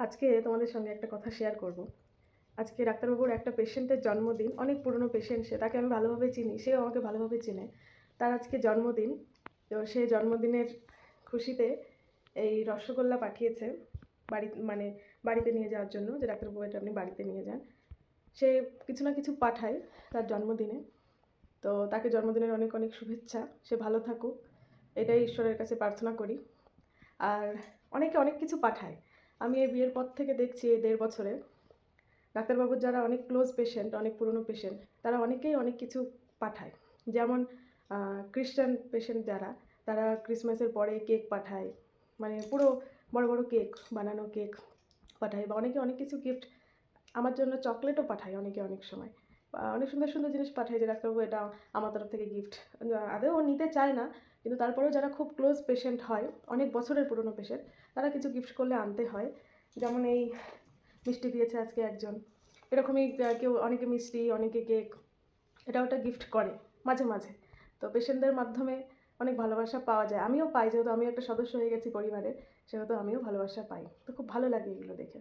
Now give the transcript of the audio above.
আজকে তোমাদের সঙ্গে একটা কথা শেয়ার করব। আজকে ডাক্তারবাবুর একটা পেশেন্টের জন্মদিন, অনেক পুরনো পেশেন্ট সে, তাকে আমি ভালোভাবে চিনি, সেও আমাকে ভালোভাবে চেনে। তার আজকে জন্মদিন, তো সে জন্মদিনের খুশিতে এই রসগোল্লা পাঠিয়েছে মানে বাড়িতে নিয়ে যাওয়ার জন্য, যে ডাক্তারবাবু এটা আপনি বাড়িতে নিয়ে যান। সে কিছু না কিছু পাঠায় তার জন্মদিনে। তো তাকে জন্মদিনের অনেক অনেক শুভেচ্ছা, সে ভালো থাকুক, এটাই ঈশ্বরের কাছে প্রার্থনা করি। আর অনেকে অনেক কিছু পাঠায়। আমি এই বিয়ের পর থেকে দেখছি এই 1.5 বছরে ডাক্তারবাবুর যারা অনেক ক্লোজ পেশেন্ট, অনেক পুরনো পেশেন্ট, তারা অনেকেই অনেক কিছু পাঠায়। যেমন খ্রিস্টান পেশেন্ট যারা, তারা ক্রিসমাসের পরে কেক পাঠায়, মানে পুরো বড় বড় কেক, বানানো কেক পাঠায়, বা অনেকে অনেক কিছু গিফট, আমার জন্য চকলেটও পাঠায় অনেকে অনেক সময়, অনেক সুন্দর সুন্দর জিনিস পাঠায়, যে ডাক্তারবাবু এটা আমার তরফ থেকে গিফট। আদৌ ও নিতে চায় না, কিন্তু তারপরেও যারা খুব ক্লোজ পেশেন্ট হয়, অনেক বছরের পুরনো পেশেন্ট, তারা কিছু গিফট করলে আনতে হয়। যেমন এই মিষ্টি দিয়েছে আজকে একজন, এরকমই কেউ, অনেকে মিষ্টি, অনেকে কেক, এটা ওটা গিফট করে মাঝে মাঝে। তো পেশেন্টদের মাধ্যমে অনেক ভালোবাসা পাওয়া যায়, আমিও পাই, যেহেতু আমি একটা সদস্য হয়ে গেছি পরিবারে, সেহেতু আমিও ভালোবাসা পাই। তো খুব ভালো লাগে এগুলো দেখে।